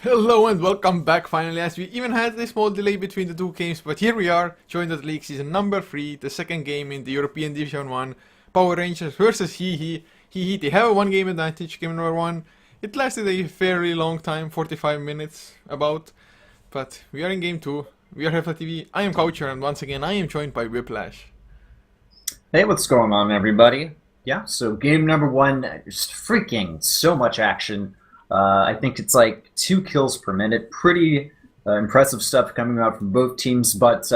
Hello and welcome back finally, as we even had a small delay between the two games, but here we are, joined at League Season number 3, the second game in the European Division 1, Power Rangers versus HEHE. HEHE, they have a 1 game advantage, game number 1. It lasted a fairly long time, 45 minutes about, but we are in game 2, we are HeflaTV, I am Coucher, and once again I am joined by Whiplash. Hey, what's going on, everybody? Yeah, so game number 1, just freaking so much action. I think it's like 2 kills per minute. Pretty impressive stuff coming out from both teams, but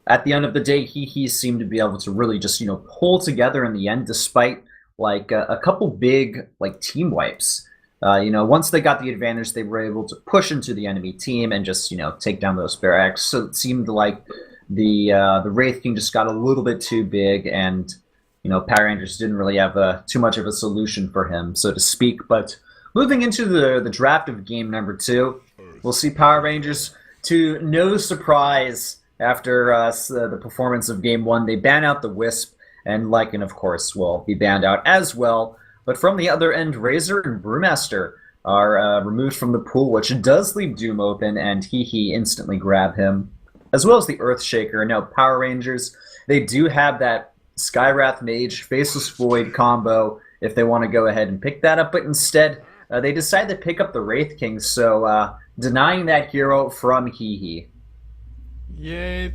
at the end of the day, he seemed to be able to really just, pull together in the end, despite like a couple big like team wipes. Once they got the advantage, they were able to push into the enemy team and just, take down those barracks. So it seemed like the Wraith King just got a little bit too big, and Power Rangers didn't really have too much of a solution for him, so to speak. But moving into the draft of game number 2, we'll see Power Rangers, to no surprise after the performance of game 1, they ban out the Wisp, and Lycan, of course, will be banned out as well. But from the other end, Razor and Brewmaster are removed from the pool, which does leave Doom open, and HEHE instantly grab him, as well as the Earthshaker. Now, Power Rangers, they do have that Skywrath Mage, Faceless Void combo if they want to go ahead and pick that up, but instead, they decide to pick up the Wraith King, so denying that hero from HEHE. Yeah,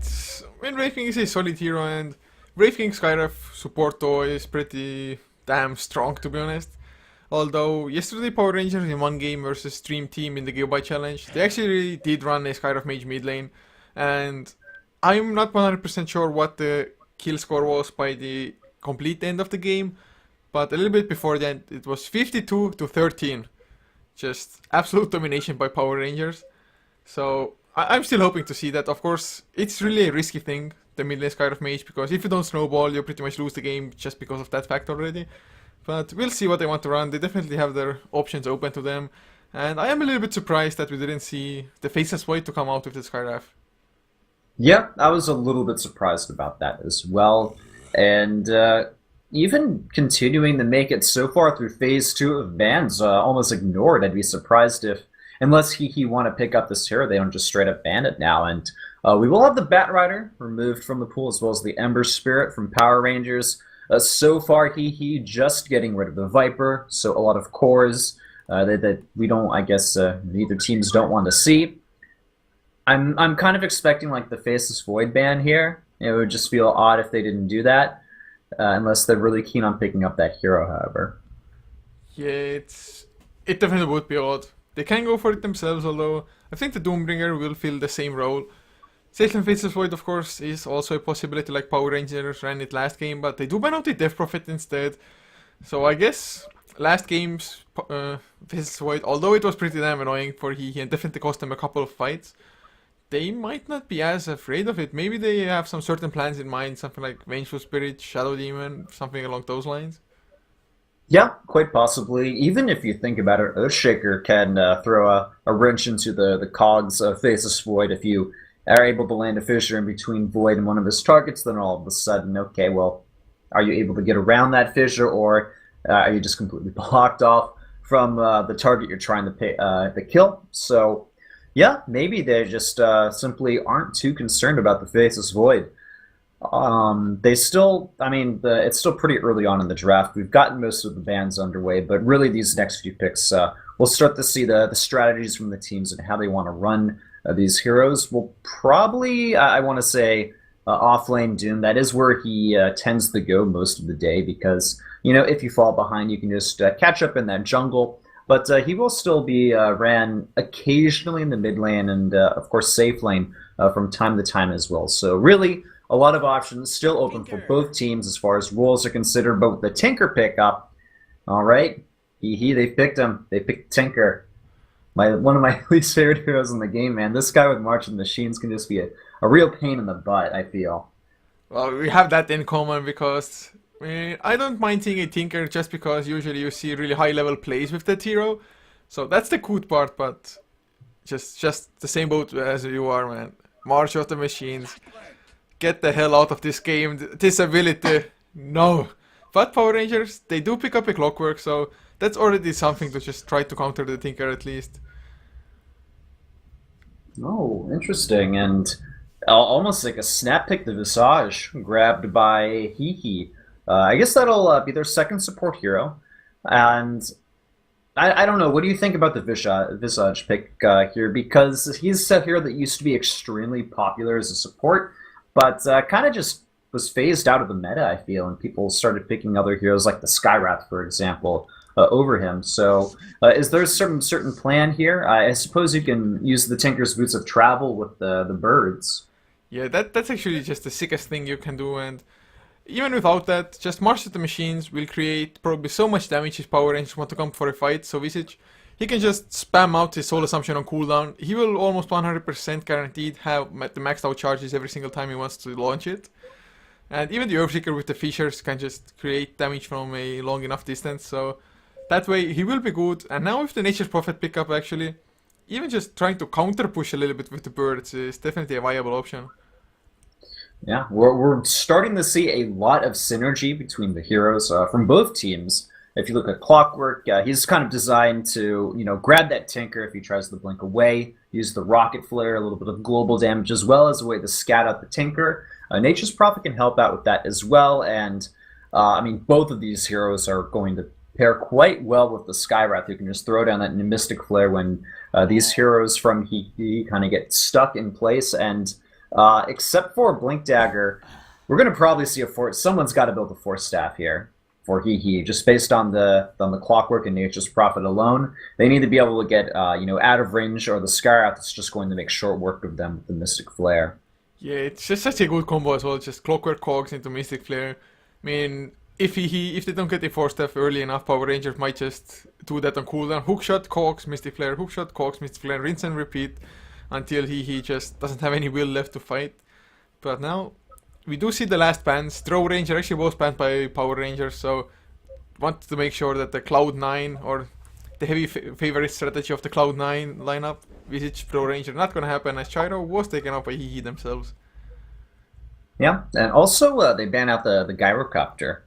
Wraith King is a solid hero, and Wraith King Skyrath support though is pretty damn strong, to be honest. Although yesterday Power Rangers in 1 game versus Dream Team in the Gigabyte Challenge, they actually did run a Skyrath Mage mid lane, and I'm not 100% sure what the kill score was by the complete end of the game, but a little bit before that it was 52 to 13. Just absolute domination by Power Rangers. So I'm still hoping to see that. Of course, it's really a risky thing, the mid lane Skyrath Mage, because if you don't snowball, you pretty much lose the game just because of that fact already. But we'll see what they want to run. They definitely have their options open to them. And I am a little bit surprised that we didn't see the Faceless Void to come out with the Skyrath. Yeah, I was a little bit surprised about that as well. And even continuing to make it so far through Phase 2 of bans, almost ignored. I'd be surprised if, unless HEHE want to pick up this hero, they don't just straight up ban it now. And we will have the Batrider removed from the pool, as well as the Ember Spirit from Power Rangers. So far, HEHE just getting rid of the Viper, so a lot of cores that we don't, I guess, neither teams don't want to see. I'm kind of expecting like the Faceless Void ban here. It would just feel odd if they didn't do that, unless they're really keen on picking up that hero, however. Yeah, it definitely would be odd. They can go for it themselves, although I think the Doombringer will fill the same role. Satan Faceless Void, of course, is also a possibility, like Power Rangers ran it last game, but they do ban out the Death Prophet instead. So I guess last game's Faceless Void, although it was pretty damn annoying for HEHE and definitely cost them a couple of fights, they might not be as afraid of it. Maybe they have some certain plans in mind, something like Vengeful Spirit, Shadow Demon, something along those lines. Yeah, quite possibly. Even if you think about it, Earthshaker can throw a wrench into the cogs of Faceless Void. If you are able to land a fissure in between Void and one of his targets, then all of a sudden, okay, well, are you able to get around that fissure, or are you just completely blocked off from the target you're trying to kill? So, yeah, maybe they just simply aren't too concerned about the Faceless Void. They still, I mean, it's still pretty early on in the draft. We've gotten most of the bans underway, but really these next few picks, we'll start to see the strategies from the teams and how they want to run these heroes. We'll probably, I want to say, off-lane Doom. That is where he tends to go most of the day, because, if you fall behind, you can just catch up in that jungle. But he will still be ran occasionally in the mid lane and, of course, safe lane from time to time as well. So really, a lot of options still open for both teams as far as roles are considered. But with the Tinker pickup, all right, they picked him. They picked Tinker. One of my least favorite heroes in the game, man. This guy with Marching Machines can just be a real pain in the butt, I feel. Well, we have that in common because I don't mind seeing a Tinker just because usually you see really high level plays with that hero. So that's the good part, but just the same boat as you are, man. March of the Machines. Get the hell out of this game. This ability. No. But Power Rangers, they do pick up a Clockwork, so that's already something to just try to counter the Tinker at least. Oh, interesting. And almost like a snap pick, the Visage grabbed by HEHE. I guess that'll be their second support hero. And I don't know. What do you think about the Visage pick here? Because he's a hero that used to be extremely popular as a support, but kind of just was phased out of the meta, I feel, and people started picking other heroes like the Skywrath, for example, over him. So, is there some certain plan here? I suppose you can use the Tinker's Boots of Travel with the birds. Yeah, that's actually just the sickest thing you can do, and even without that, just March at the machines will create probably so much damage his Power Rangers want to come for a fight, so Visage, he can just spam out his Soul Assumption on cooldown. He will almost 100% guaranteed have the maxed out charges every single time he wants to launch it. And even the Earthshaker with the Fissures can just create damage from a long enough distance, so that way he will be good. And now with the Nature's Prophet pickup actually, even just trying to counter push a little bit with the birds is definitely a viable option. Yeah, we're starting to see a lot of synergy between the heroes from both teams. If you look at Clockwork, he's kind of designed to, grab that Tinker if he tries to blink away, use the Rocket Flare, a little bit of global damage, as well as a way to scat out the Tinker. Nature's Prophet can help out with that as well, and I mean, both of these heroes are going to pair quite well with the Skywrath, who can just throw down that Mystic Flare when these heroes from HEHE kind of get stuck in place, and except for Blink Dagger, we're going to probably see a Force. Someone's got to build a Force Staff here for HEHE, just based on the Clockwork and Nature's Prophet alone. They need to be able to get out of range, or the Skywrath is just going to make short work of them with the Mystic Flare. Yeah, it's just such a good combo as well, just Clockwork Cogs into Mystic Flare. I mean, if they don't get the Force Staff early enough, Power Rangers might just do that on cooldown. Hookshot, Cogs, Mystic Flare, Hookshot, Cogs, Mystic Flare, rinse and repeat until he just doesn't have any will left to fight. But now, we do see the last bans. Throw Ranger actually was banned by Power Rangers, so want to make sure that the Cloud9 or the heavy favorite strategy of the Cloud9 lineup, Visage Throw Ranger, not gonna happen as Gyro was taken out by HEHE themselves. Yeah, and also they ban out the Gyrocopter.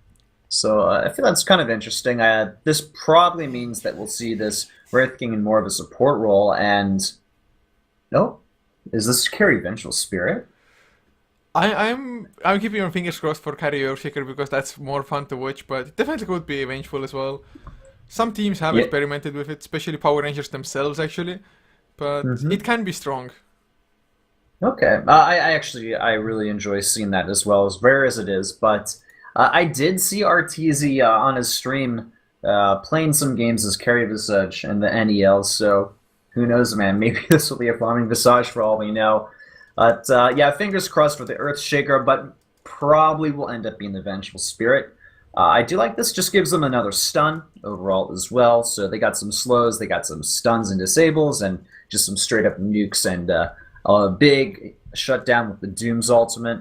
So I feel that's kind of interesting. This probably means that we'll see this Wraith King in more of a support role, and no, is this carry Vengeful Spirit? I'm keeping my fingers crossed for Carry Earthshaker because that's more fun to watch, but it definitely could be Vengeful as well. Some teams have experimented with it, especially Power Rangers themselves actually, but it can be strong. Okay, I really enjoy seeing that as well, as rare as it is. But I did see Arteezy on his stream playing some games as Carry Visage and the NEL. So who knows, man? Maybe this will be a farming Visage for all we know. But yeah, fingers crossed for the Earthshaker, but probably will end up being the Vengeful Spirit. I do like this; just gives them another stun overall as well. So they got some slows, they got some stuns and disables, and just some straight up nukes and a big shutdown with the Doom's ultimate.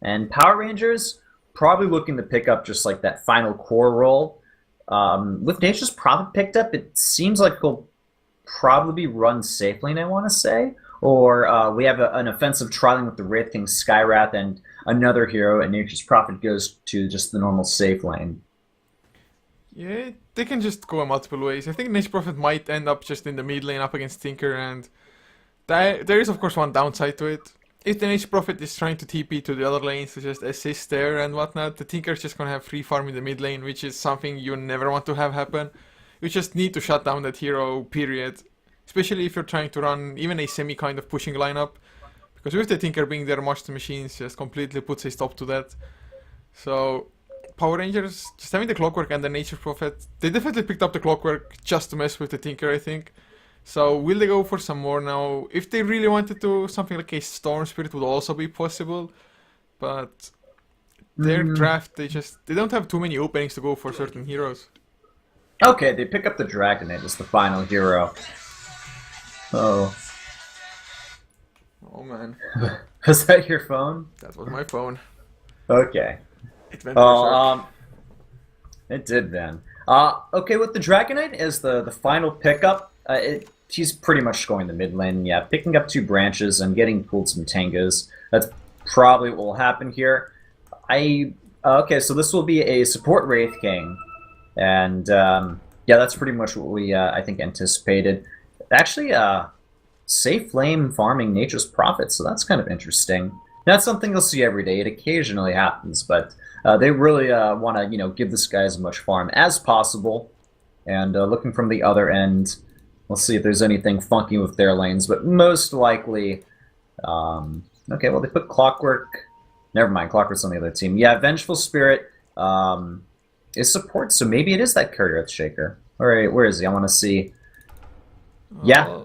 And Power Rangers probably looking to pick up just like that final core role. With Nature's Prophet picked up, it seems like he'll probably be run safe lane, I want to say. Or we have an offensive trialing with the Wraith King Skywrath and another hero, and Nature's Prophet goes to just the normal safe lane. Yeah, they can just go multiple ways. I think Nature's Prophet might end up just in the mid lane up against Tinker, and there is of course one downside to it. If the Nature's Prophet is trying to TP to the other lanes to just assist there and whatnot, the Tinker is just gonna have free farm in the mid lane, which is something you never want to have happen. You just need to shut down that hero, period. Especially if you're trying to run even a semi kind of pushing lineup. Because with the Tinker being there, March the Machines just completely puts a stop to that. So, Power Rangers, just having the Clockwork and the Nature's Prophet, they definitely picked up the Clockwork just to mess with the Tinker, I think. So, will they go for some more now? If they really wanted to, something like a Storm Spirit would also be possible. But their draft, they don't have too many openings to go for certain heroes. Okay, they pick up the Dragonite as the final hero. Oh. Oh man. Was that your phone? That was my phone. Okay. It went berserk. It did then. Okay, with the Dragonite as the final pickup, he's pretty much going the mid lane. Yeah, picking up 2 branches and getting pulled some Tengas. That's probably what will happen here. Okay, so this will be a support Wraith King, and yeah, that's pretty much what we I think anticipated. Actually, safe flame farming Nature's Prophet, so that's kind of interesting. That's something you'll see every day. It occasionally happens, but they really want to, give this guy as much farm as possible. And looking from the other end, we'll see if there's anything funky with their lanes, but most likely... okay, well, they put Clockwork... Never mind, Clockwork's on the other team. Yeah, Vengeful Spirit is support, so maybe it is that Carrier Earthshaker. Alright, where is he? I want to see... Yeah,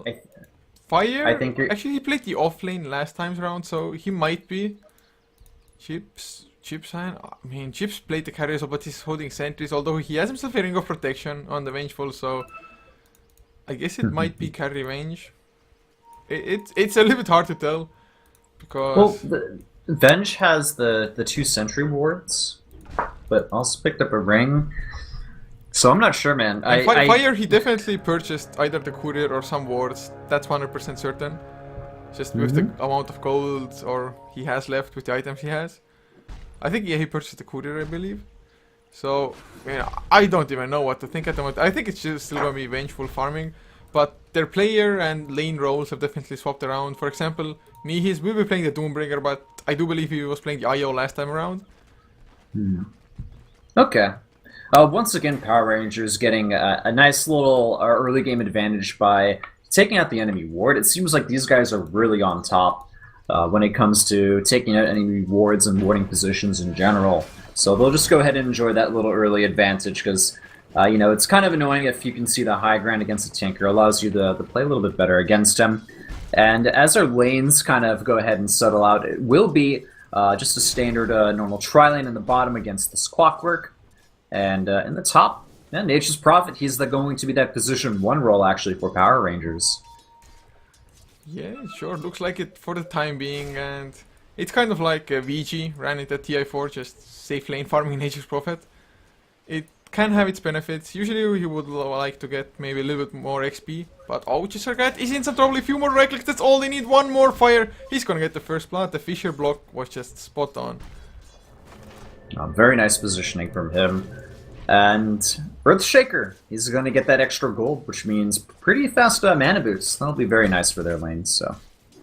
Fire? I think actually, he played the off lane last time around, so he might be. Chips, I mean, Chips played the carrier, but he's holding sentries, although he has himself a ring of protection on the Vengeful, so I guess it might be carry range. It's a little bit hard to tell, because... Well, the Venge has the 2 sentry wards, but also picked up a ring. So I'm not sure, man. Fire, he definitely purchased either the courier or some wards. That's 100% certain. Just with the amount of gold or he has left with the items he has. I think, yeah, he purchased the courier, I believe. So, I don't even know what to think at the moment. I think it's just still going to be Vengeful farming. But their player and lane roles have definitely swapped around. For example, Nihis will be playing the Doombringer, but I do believe he was playing the IO last time around. Okay. Once again, Power Rangers getting a nice little early game advantage by taking out the enemy ward. It seems like these guys are really on top when it comes to taking out enemy wards and warding positions in general. So they'll just go ahead and enjoy that little early advantage because, it's kind of annoying if you can see the high ground against a Tinker. It allows you to play a little bit better against him. And as our lanes kind of go ahead and settle out, it will be just a standard normal tri-lane in the bottom against this Clockwork. And in the top, Nature's Prophet, he's going to be that position 1 role actually for Power Rangers. Yeah, sure, looks like it for the time being, and it's kind of like VG ran it at TI4, just safe lane farming Nature's Prophet. It can have its benefits. Usually he would like to get maybe a little bit more XP, but Jisargat is in some trouble. A few more right clicks, that's all they need. 1 more fire, he's gonna get the first blood. The Fisher block was just spot on. Very nice positioning from him. And Earthshaker, he's going to get that extra gold, which means pretty fast mana boosts. That'll be very nice for their lanes, so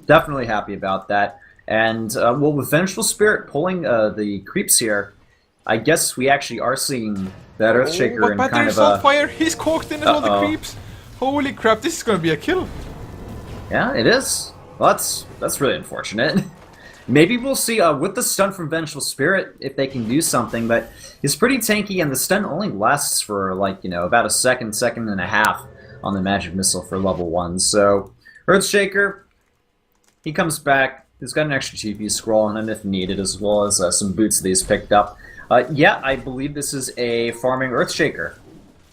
definitely happy about that. And, well, with Vengeful Spirit pulling the creeps here, I guess we actually are seeing that Earthshaker in kind of a... Fire, he's cocked in as all the creeps. Holy crap, this is going to be a kill. Yeah, it is. Well, that's really unfortunate. Maybe we'll see with the stun from Vengeful Spirit if they can do something, but it's pretty tanky, and the stun only lasts for, like, about a second and a half on the Magic Missile for level 1. So, Earthshaker, he comes back. He's got an extra TP scroll on him if needed, as well as some boots that he's picked up. Yeah, I believe this is a farming Earthshaker.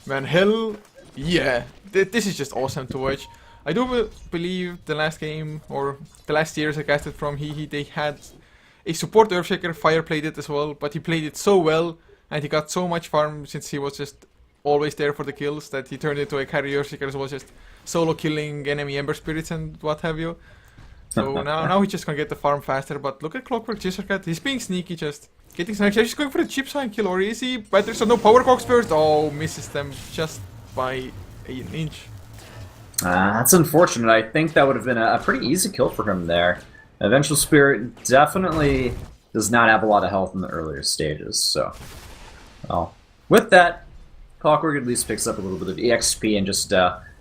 Man, hell yeah. This is just awesome to watch. I do believe the last game, or the last years I casted from HEHE, they had a support Earthshaker. Fire played it as well, but he played it so well, and he got so much farm since he was just always there for the kills, that he turned into a carry Earthshaker as well, just solo killing enemy Ember Spirits and what have you. So now he's just gonna get the farm faster, but look at Clockwork Jisarcat, he's being sneaky, just getting some extra. He's going for the chip sign kill, or is he? Better, so no power cogs first. Oh, misses them just by an inch. That's unfortunate. I think that would have been a pretty easy kill for him there. Vengeful Spirit definitely does not have a lot of health in the earlier stages, so... Well, with that, Clockwork at least picks up a little bit of EXP and just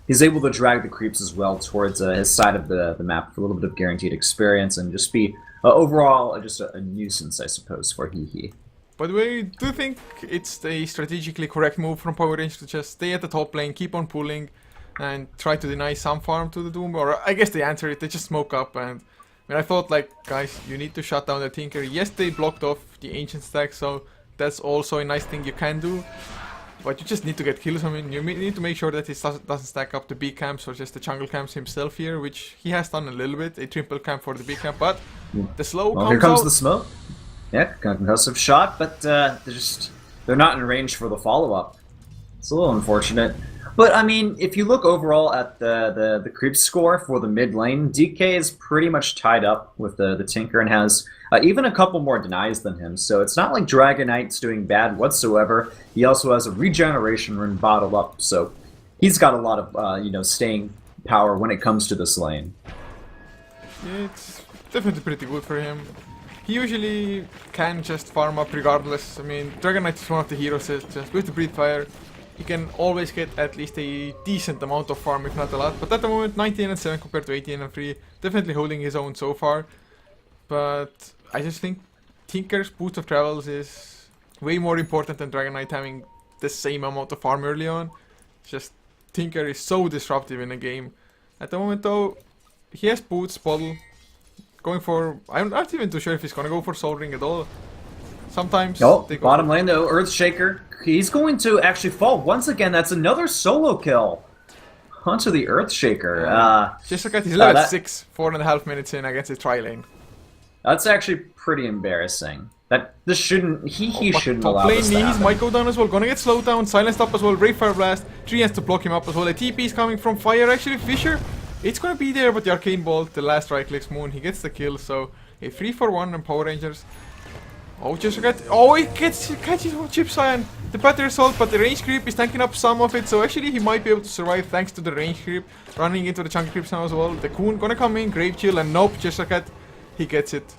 he's able to drag the creeps as well towards his side of the map for a little bit of guaranteed experience and just be overall just a nuisance, I suppose, for HEHE. By the way, do you think it's a strategically correct move from Power Rangers to just stay at the top lane, keep on pulling, and try to deny some farm to the Doom? Or I guess they answer it, they just smoke up, and I thought, like, guys, you need to shut down the Tinker. Yes, they blocked off the Ancient stack, so that's also a nice thing you can do. But you just need to get kills. I mean, you need to make sure that he doesn't stack up the B camps or just the jungle camps himself here, which he has done a little bit. A triple camp for the B camp, but the slow comes out. Here comes the smoke. Yeah, concussive shot, but they're not in range for the follow-up. It's a little unfortunate. But, I mean, if you look overall at the creep score for the mid lane, DK is pretty much tied up with the Tinker and has even a couple more denies than him. So it's not like Dragon Knight's doing bad whatsoever. He also has a regeneration rune bottled up, so he's got a lot of, staying power when it comes to this lane. Yeah, it's definitely pretty good for him. He usually can just farm up regardless. I mean, Dragon Knight is one of the heroes that just with the Breathe Fire, he can always get at least a decent amount of farm, if not a lot. But at the moment, 19 and 7 compared to 18 and 3, definitely holding his own so far. But I just think Tinker's Boots of Travels is way more important than Dragon Knight having the same amount of farm early on. Just Tinker is so disruptive in a game. At the moment though, he has Boots, Bottle, going for... I'm not even too sure if he's gonna go for Soul Ring at all. Sometimes... Oh, bottom lane though, Earthshaker. He's going to actually fall once again. That's another solo kill onto the Earthshaker. Just look at his level 6, 4.5 minutes in against the tri lane. That's actually pretty embarrassing. This shouldn't... He shouldn't allow top lane this to knees happen. might go down as well. Gonna get slowed down, silenced up as well. Brave Fire Blast. Tree has to block him up as well. A TP is coming from Fire actually. Fisher, it's gonna be there, but the Arcane Bolt, the last right clicks Moon, he gets the kill. So a 3-for-1 and Power Rangers. Oh, just look at... Oh, he catches Chip Cyan. The better assault, but the range creep is tanking up some of it. So actually he might be able to survive thanks to the range creep. Running into the chunky creeps now as well. The Coon gonna come in, Grave Chill, and nope, just look at... He gets it.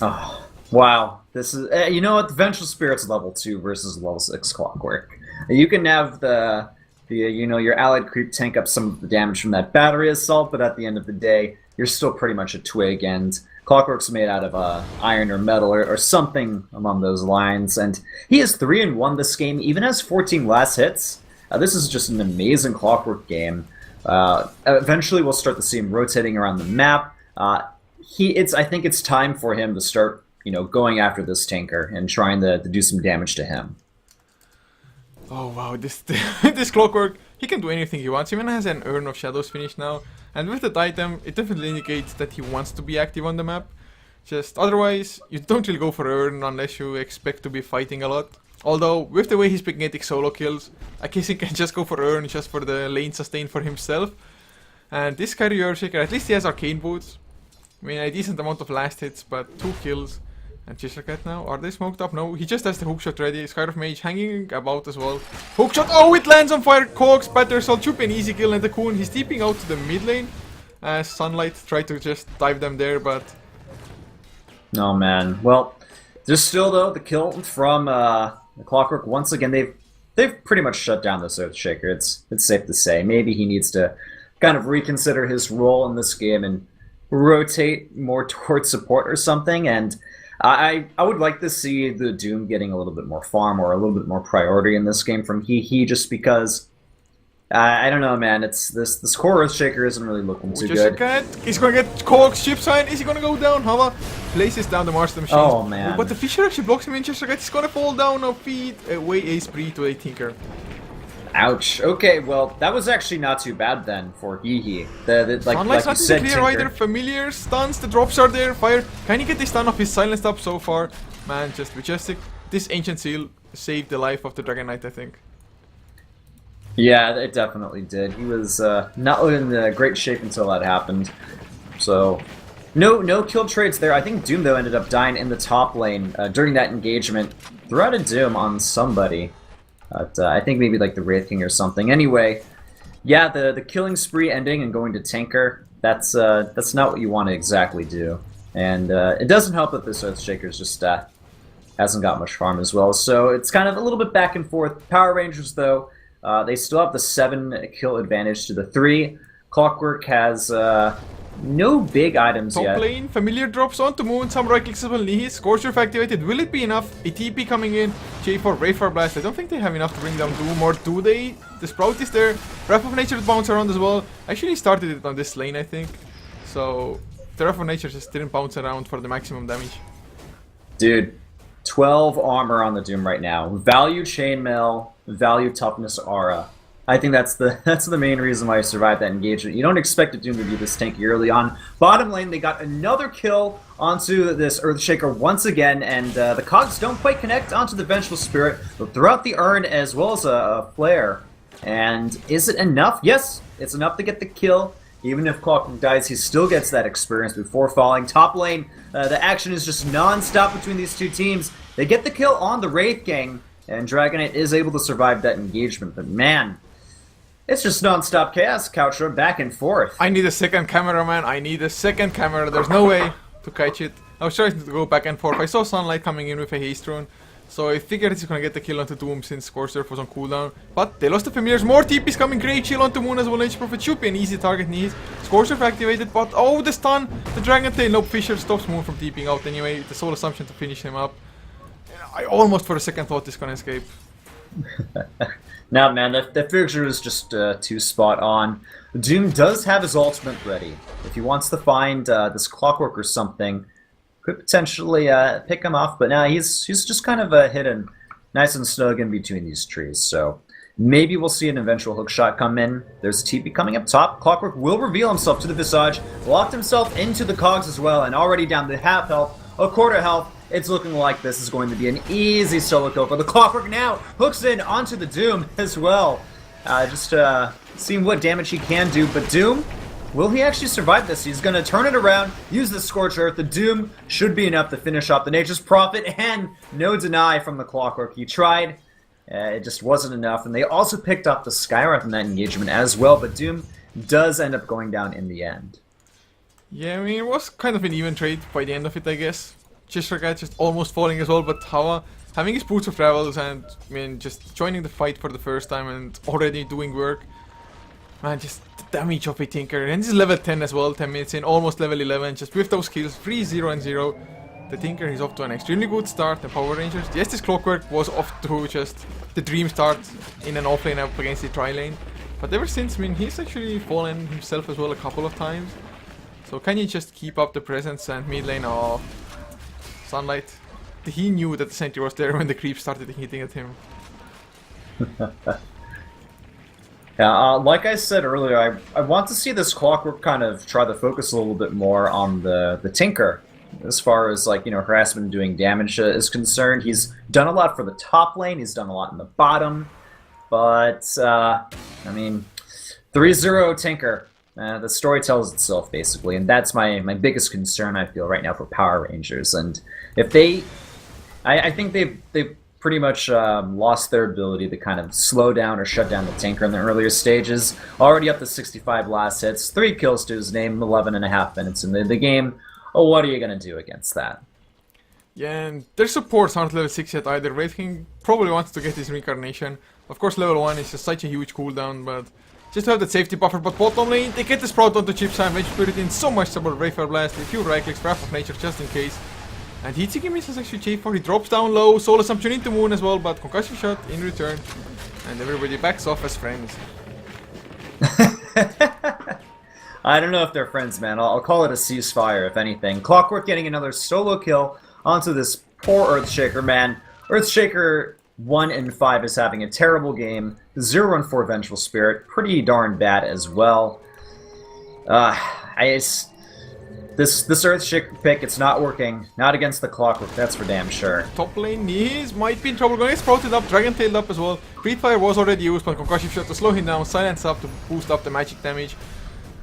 Oh, wow. This is... you know what? The Vengeful Spirit's level 2 versus level 6 Clockwork. You can have the you know, your allied creep tank up some of the damage from that battery assault, but at the end of the day, you're still pretty much a twig, and Clockwork's made out of iron or metal or something along those lines, and he is 3-1 this game, even has 14 last hits. This is just an amazing Clockwork game. Eventually we'll start to see him rotating around the map. I think it's time for him to start, you know, going after this tanker and trying to do some damage to him. Oh wow, this this Clockwork, he can do anything he wants. He even has an Urn of Shadows finished now. And with that item, it definitely indicates that he wants to be active on the map. Just otherwise, you don't really go for Urn unless you expect to be fighting a lot. Although, with the way he's picking 80 solo kills, I guess he can just go for Urn just for the lane sustain for himself. And this carry Earthshaker, at least he has Arcane Boots. I mean, a decent amount of last hits, but 2 kills. And just look at now, are they smoked up? No, he just has the hookshot ready. Sky of Mage hanging about as well. Hookshot, oh, it lands on fire. Cogs, Better Assault, should be an easy kill. And the Coon, he's deeping out to the mid lane. As Sunlight tried to just dive them there, but... Oh man, well, there's still though the kill from the Clockwork. Once again, they've pretty much shut down this Earthshaker. It's safe to say. Maybe he needs to kind of reconsider his role in this game and rotate more towards support or something, and I would like to see the Doom getting a little bit more farm or a little bit more priority in this game from HEHE, just because I don't know, man. It's this core Earthshaker isn't really looking too good. He's gonna get Cogs, Chip Sign. Is he gonna go down? Hava places down the Master Machine. Oh man! But the Fisher actually blocks him in. Just he's gonna fall down a feet away a spree to a Tinker. Ouch. Okay, well, that was actually not too bad then for HEHE. Sunlight's like you said, clear either. Familiar stuns, the drops are there. Fire. Can he get the stun off? He's silenced up so far. Man, just Majestic. This Ancient Seal saved the life of the Dragon Knight, I think. Yeah, it definitely did. He was not in great shape until that happened. So, no kill trades there. I think Doom, though, ended up dying in the top lane during that engagement. Threw out a Doom on somebody. I think maybe like the Wraith King or something. Anyway, yeah, the killing spree ending and going to tanker, that's not what you want to exactly do. And it doesn't help that this Earthshaker's just hasn't got much farm as well. So it's kind of a little bit back and forth. Power Rangers, though, they still have the 7 kill advantage to the 3. Clockwork has no big items yet. Top lane, Familiar drops onto Moon, some right clicks as well. Nihis, Scorcher activated. Will it be enough? A TP coming in. J4, Brave Fire Blast. I don't think they have enough to bring down Doom, or do they? The Sprout is there. Wrath of Nature bounce around as well. Actually started it on this lane, I think. So the Wrath of Nature just didn't bounce around for the maximum damage. Dude, 12 armor on the Doom right now. Value Chainmail, value Toughness Aura. I think that's the main reason why I survived that engagement. You don't expect a Doom to be this tanky early on. Bottom lane, they got another kill onto this Earthshaker once again, and the cogs don't quite connect onto the Vengeful Spirit. But throughout the Urn as well as a Flare. And is it enough? Yes, it's enough to get the kill. Even if Clockwork dies, he still gets that experience before falling. Top lane, the action is just non-stop between these two teams. They get the kill on the Wraith Gang, and Dragon Knight is able to survive that engagement. But man, It's just non-stop chaos, couch run back and forth. I need a second camera, man. I need a second camera. There's no way to catch it. I was trying to go back and forth. I saw Sunlight coming in with a haste rune, so I figured he's gonna get the kill onto Doom since Scorcher was on cooldown. But they lost the Familiars. More TP's coming. Great chill onto Moon as well. Nature Prophet should be an easy target. Needs Scorcher activated, but oh, the stun, the Dragon Tail. Nope, Fisher stops Moon from TPing out anyway. The sole assumption to finish him up. I almost for a second thought this gonna escape. Now, man, that fixture is just too spot on. Doom does have his ultimate ready. If he wants to find this Clockwork or something, could potentially pick him off. But now he's just kind of hidden nice and snug in between these trees. So maybe we'll see an eventual hook shot come in. There's a TP coming up top. Clockwork will reveal himself to the Visage. Locked himself into the cogs as well, and already down to half health, a quarter health. It's looking like this is going to be an easy solo kill for the Clockwork now. Hooks in onto the Doom as well. Just seeing what damage he can do. But Doom, will he actually survive this? He's going to turn it around, use the Scorch Earth. The Doom should be enough to finish off the Nature's Prophet. And no deny from the Clockwork. He tried. It just wasn't enough. And they also picked up the Skywrath in that engagement as well. But Doom does end up going down in the end. Yeah, I mean, it was kind of an even trade by the end of it, I guess. Chisragat just almost falling as well, but Hawa having his boots of travels and, I mean, just joining the fight for the first time and already doing work. Man, just the damage of a Tinker. And this is level 10 as well, 10 minutes in, almost level 11, just with those kills, 3, 0, and 0. The Tinker is off to an extremely good start. The Power Rangers, yes, this Clockwork was off to just the dream start in an offlane up against the tri-lane. But ever since, I mean, he's actually fallen himself as well a couple of times. So can you just keep up the presence and mid lane? Oh, Sunlight. He knew that the sentry was there when the creep started hitting at him. Yeah, like I said earlier, I want to see this Clockwork kind of try to focus a little bit more on the Tinker. As far as, like, you know, harassment and doing damage is concerned. He's done a lot for the top lane, he's done a lot in the bottom. But, I mean, 3-0 Tinker. The story tells itself, basically, and that's my biggest concern, I feel, right now for Power Rangers. And if they... I think they've pretty much lost their ability to kind of slow down or shut down the Tinker in the earlier stages. Already up to 65 last hits, 3 kills to his name, 11.5 minutes in the game. Oh, what are you going to do against that? Yeah, and their supports aren't level 6 yet either. Wraith King probably wants to get his reincarnation. Of course, level 1 is just such a huge cooldown, but... just to have that safety buffer, but bottom lane, they get the Sprout onto Chipside, Rage Spirit in, so much support, Rayfire Blast, a few right clicks, Wrath of Nature just in case. And Heatseeking misses actually J4, he drops down low, Soul Assumption into Moon as well, but Concussion Shot in return. And everybody backs off as friends. I don't know if they're friends, man. I'll call it a ceasefire, if anything. Clockwork getting another solo kill onto this poor Earthshaker, man. Earthshaker 1 and 5 is having a terrible game. 0 and 4 Vengeful Spirit, pretty darn bad as well. This Earthshaker pick, it's not working. Not against the Clockwork, that's for damn sure. Top lane, Knees might be in trouble. Going to get sprouted up, Dragon Tailed up as well. Breathe Fire was already used, but Concussion Shot to slow him down, Silence up to boost up the magic damage.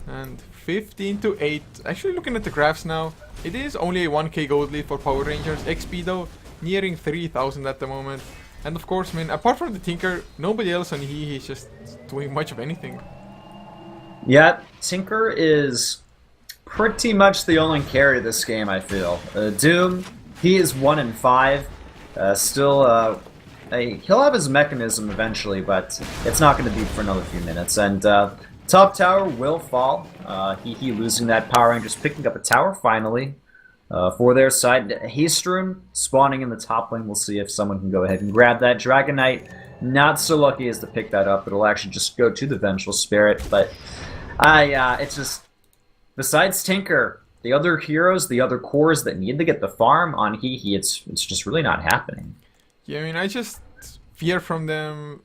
And 15 to 8. Actually, looking at the graphs now, it is only a 1k gold lead for Power Rangers. XP though, nearing 3000 at the moment. And of course, I mean, apart from the Tinker, nobody else on HEHE is just doing much of anything. Yeah, Tinker is pretty much the only carry of this game, I feel. Doom, he is 1 and 5. Still, he'll have his mechanism eventually, but it's not going to be for another few minutes. And top tower will fall. HEHE losing that. Power Rangers picking up a tower finally. For their side, Haste Rune spawning in the top lane. We'll see if someone can go ahead and grab that. Dragon Knight, not so lucky as to pick that up. It'll actually just go to the Vengeful Spirit. But it's just, besides Tinker, the other heroes, the other cores that need to get the farm on HEHE, it's just really not happening. Yeah, I mean, I just fear for them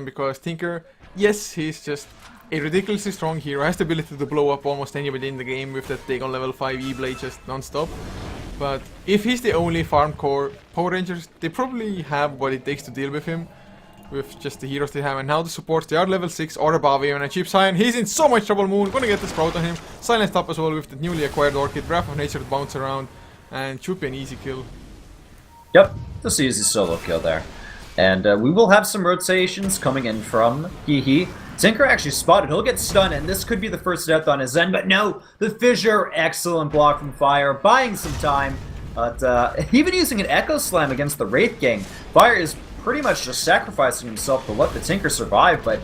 because Tinker, yes, he's just a ridiculously strong hero, has the ability to blow up almost anybody in the game with that take on level 5 E-Blade just non-stop. But if he's the only farm core, Power Rangers, they probably have what it takes to deal with him, with just the heroes they have. And now the supports, they are level 6 or above even, and Cheap Cyan, he's in so much trouble. Moon, gonna get the Sprout on him, silenced up as well with the newly acquired Orchid, Wrath of Nature to bounce around, and should be an easy kill. Yep, just easy solo kill there. And we will have some rotations coming in from HEHE. Tinker actually spotted. He'll get stunned, and this could be the first death on his end, but no! The Fissure, excellent block from Fire, buying some time. But even using an Echo Slam against the Wraith Gang, Fire is pretty much just sacrificing himself to let the Tinker survive, but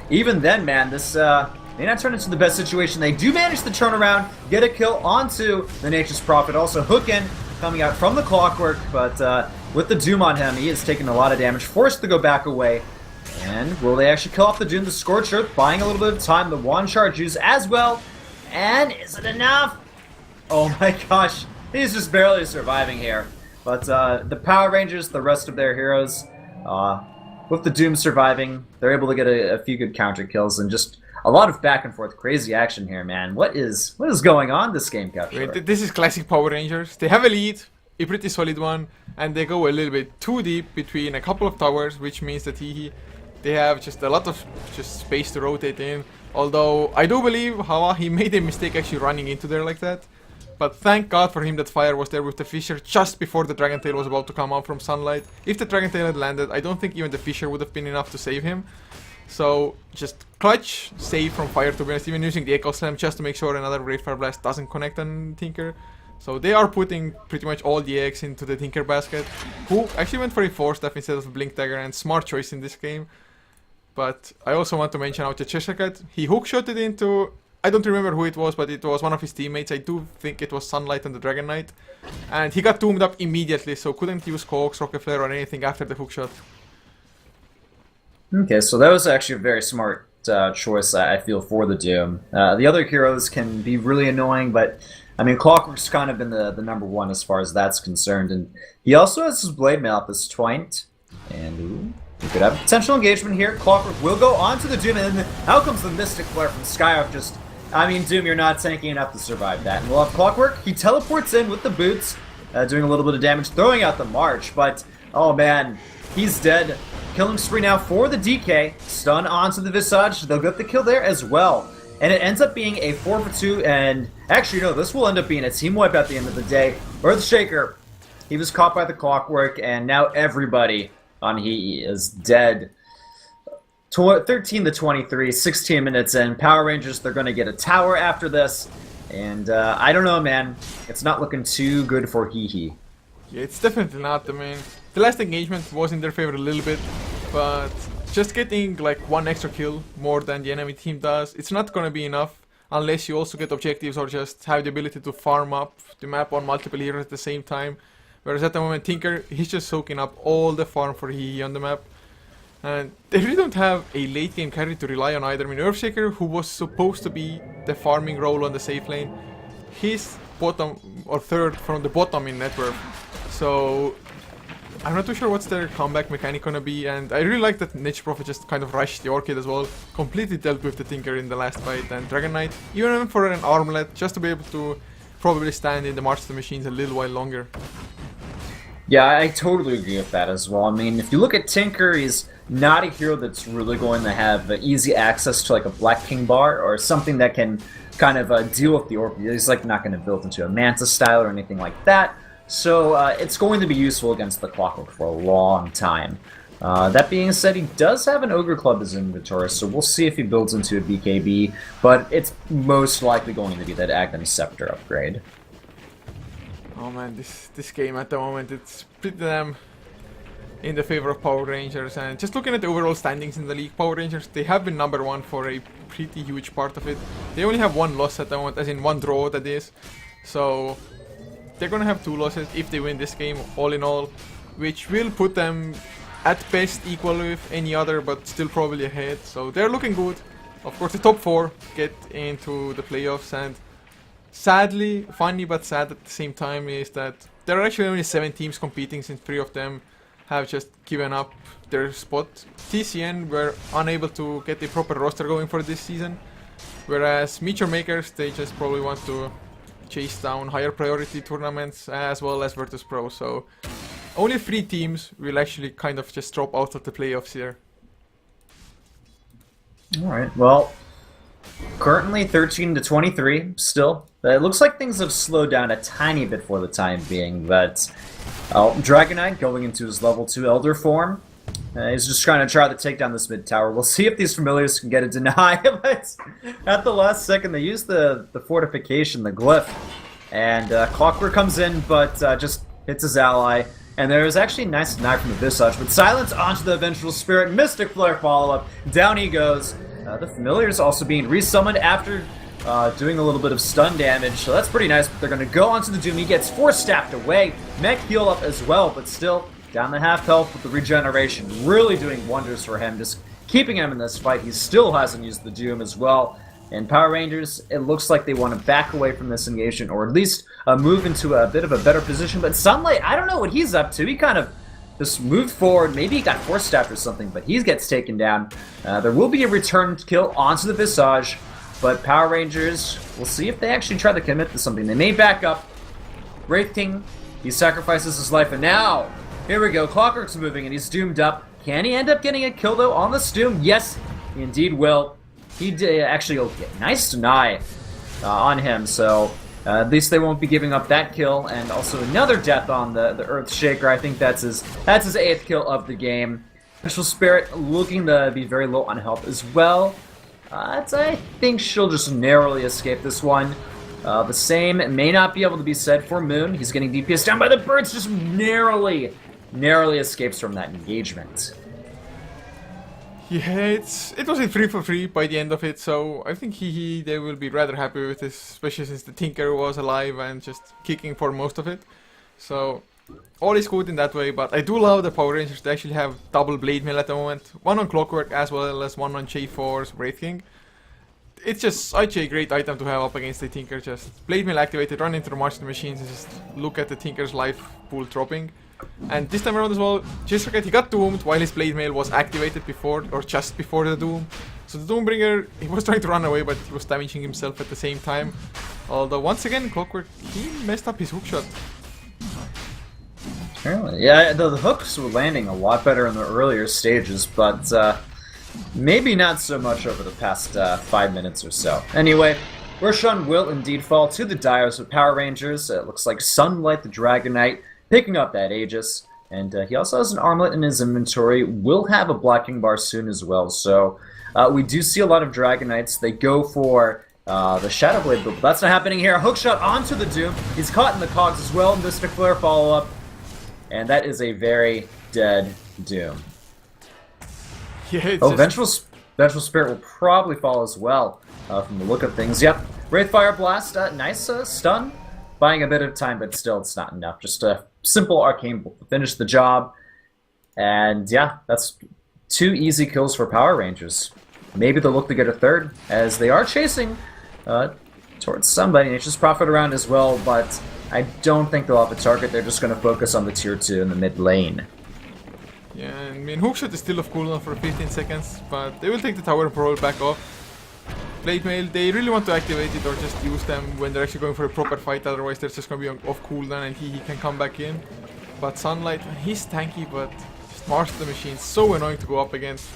even then, man, this may not turn into the best situation. They do manage to turn around, get a kill onto the Nature's Prophet, also Hookin coming out from the Clockwork, but with the Doom on him, he is taking a lot of damage, forced to go back away. And will they actually kill off the Doom? The Scorched Earth buying a little bit of time. The Wand Charge used as well. And is it enough? Oh my gosh. He's just barely surviving here. But the Power Rangers, the rest of their heroes, with the Doom surviving, they're able to get a few good counter kills and just a lot of back and forth crazy action here, man. What is going on this game, Capture? This is classic Power Rangers. They have a lead, a pretty solid one, and they go a little bit too deep between a couple of towers, which means that they have just a lot of space to rotate in. Although I do believe he made a mistake actually running into there like that. But thank God for him that Fire was there with the Fissure just before the Dragon Tail was about to come out from Sunlight. If the Dragon Tail had landed, I don't think even the Fissure would have been enough to save him. So just clutch save from Fire, to be honest, even using the Echo Slam just to make sure another Great Fire Blast doesn't connect on Tinker. So they are putting pretty much all the eggs into the Tinker basket, who actually went for a Force Staff instead of a Blink Dagger, and smart choice in this game. But I also want to mention out the Cheshire Cat. He hookshotted into, I don't remember who it was, but it was one of his teammates. I do think it was Sunlight and the Dragon Knight. And he got doomed up immediately, so couldn't use Cox, Rocket Flare or anything after the hookshot. Okay, so that was actually a very smart choice, I feel, for the Doom. The other heroes can be really annoying, but I mean, Clockwork's kind of been the number one as far as that's concerned. And he also has his Blade Mail up as Twint. And ooh, we could have a potential engagement here. Clockwork will go onto the Doom, and then out comes the Mystic Flare from Skyrock. Just, I mean, Doom, you're not tanking enough to survive that. And we'll have Clockwork. He teleports in with the boots, doing a little bit of damage, throwing out the March. But, oh man, he's dead. Killing spree now for the DK. Stun onto the Visage. They'll get the kill there as well. And it ends up being a 4-for-2, and actually, no, this will end up being a team wipe at the end of the day. Earthshaker, he was caught by the Clockwork, and now everybody on HEHE is dead. 13 to 23, 16 minutes in. Power Rangers, they're going to get a tower after this. And I don't know, man. It's not looking too good for HEHE. Yeah, it's definitely not. I mean, the last engagement was in their favor a little bit, but just getting like one extra kill more than the enemy team does, it's not going to be enough unless you also get objectives or just have the ability to farm up the map on multiple heroes at the same time. Whereas at the moment, Tinker, he's just soaking up all the farm for HEHE on the map. And they really don't have a late game carry to rely on either. I mean, Earthshaker, who was supposed to be the farming role on the safe lane, he's bottom or third from the bottom in net worth. So I'm not too sure what's their comeback mechanic gonna be, and I really like that Niche Prophet just kind of rushed the Orchid as well, completely dealt with the Tinker in the last fight, and Dragon Knight, even went for an armlet just to be able to probably stand in the March of the Machines a little while longer. Yeah, I totally agree with that as well. I mean, if you look at Tinker, he's not a hero that's really going to have easy access to like a Black King bar or something that can kind of deal with the Orchid. He's like not going to build into a Manta style or anything like that. So it's going to be useful against the Clockwork for a long time. That being said, he does have an Ogre Club as inventory, so we'll see if he builds into a BKB, but it's most likely going to be that Aghanim Scepter upgrade. Oh man, this game at the moment, it's pretty damn in the favor of Power Rangers. And just looking at the overall standings in the league, Power Rangers, they have been number one for a pretty huge part of it. They only have one loss at the moment, as in one draw, that is. So they're gonna have 2 losses if they win this game, all in all, which will put them at best equal with any other, but still probably ahead. So they're looking good. Of course, the top 4 get into the playoffs, and sadly, funny but sad at the same time, is that there are actually only 7 teams competing, since 3 of them have just given up their spot. TCN were unable to get a proper roster going for this season, whereas Meteor Makers, they just probably want to chase down higher priority tournaments as well as Virtus Pro. So only 3 teams will actually kind of just drop out of the playoffs here. Alright, well, currently 13 to 23 still. It looks like things have slowed down a tiny bit for the time being, but Dragon Knight going into his level 2 Elder form. He's just trying to take down this mid tower. We'll see if these familiars can get a deny. But at the last second, they use the fortification, the glyph. And Clockwork comes in, but just hits his ally. And there is actually a nice deny from the Visage. But silence onto the Vengeful Spirit. Mystic Flare follow-up. Down he goes. The familiars also being resummoned after doing a little bit of stun damage. So that's pretty nice. But they're going to go onto the Doom. He gets 4 stacked away. Mech heal up as well, but still down the half health with the regeneration. Really doing wonders for him. Just keeping him in this fight. He still hasn't used the Doom as well. And Power Rangers, it looks like they want to back away from this engagement, or at least move into a bit of a better position. But Sunlight, I don't know what he's up to. He kind of just moved forward. Maybe he got force staffed or something, but he gets taken down. There will be a return kill onto the Visage, but Power Rangers, we'll see if they actually try to commit to something. They may back up. Wraith King, he sacrifices his life, and now, here we go. Clockwork's moving, and he's doomed up. Can he end up getting a kill, though, on this Doom? Yes, he indeed will. He did actually okay. Nice deny on him, so at least they won't be giving up that kill. And also another death on the Earth Shaker. I think that's his 8th kill of the game. Vengeful Spirit looking to be very low on health as well. I think she'll just narrowly escape this one. The same may not be able to be said for Moon. He's getting DPS down by the birds, just narrowly escapes from that engagement. Yeah, it was a 3 for 3 by the end of it, so I think they will be rather happy with this, especially since the Tinker was alive and just kicking for most of it. So all is good in that way, but I do love the Power Rangers. They actually have double Blade Mail at the moment, one on Clockwork as well as one on J4's Wraith King. It's just such a great item to have up against the Tinker. Just Blade Mail activated, run into the marching machines and just look at the Tinker's life pool dropping. And this time around as well, just forget he got doomed while his Blade Mail was activated before, or just before the Doom. So the Doombringer, he was trying to run away, but he was damaging himself at the same time. Although once again, Clockwork, he messed up his hookshot. Apparently, yeah, the hooks were landing a lot better in the earlier stages, but maybe not so much over the past 5 minutes or so. Anyway, Roshan will indeed fall to the Dios with Power Rangers. It looks like Sunlight the Dragon Knight picking up that Aegis, and he also has an armlet in his inventory. Will have a blocking bar soon as well, so we do see a lot of Dragon Knights. They go for the Shadow Blade, but that's not happening here. A hookshot onto the Doom. He's caught in the cogs as well. Mystic Flare follow-up, and that is a very dead Doom. Yeah, Vengeful Spirit will probably fall as well, from the look of things. Yep, Wraithfire Blast, nice stun. Buying a bit of time, but still it's not enough. Just a simple arcane will finish the job. And yeah, that's 2 easy kills for Power Rangers. Maybe they'll look to get a 3rd, as they are chasing towards somebody. Nature's Prophet around as well, but I don't think they'll have a target. They're just going to focus on the tier 2 in the mid lane. Yeah, I mean, hookshot is still off cooldown for 15 seconds, but they will take the tower and roll back off. Blade Mail, they really want to activate it or just use them when they're actually going for a proper fight, otherwise they're just going to be off cooldown and he can come back in. But Sunlight, he's tanky, but just march the machine, so annoying to go up against.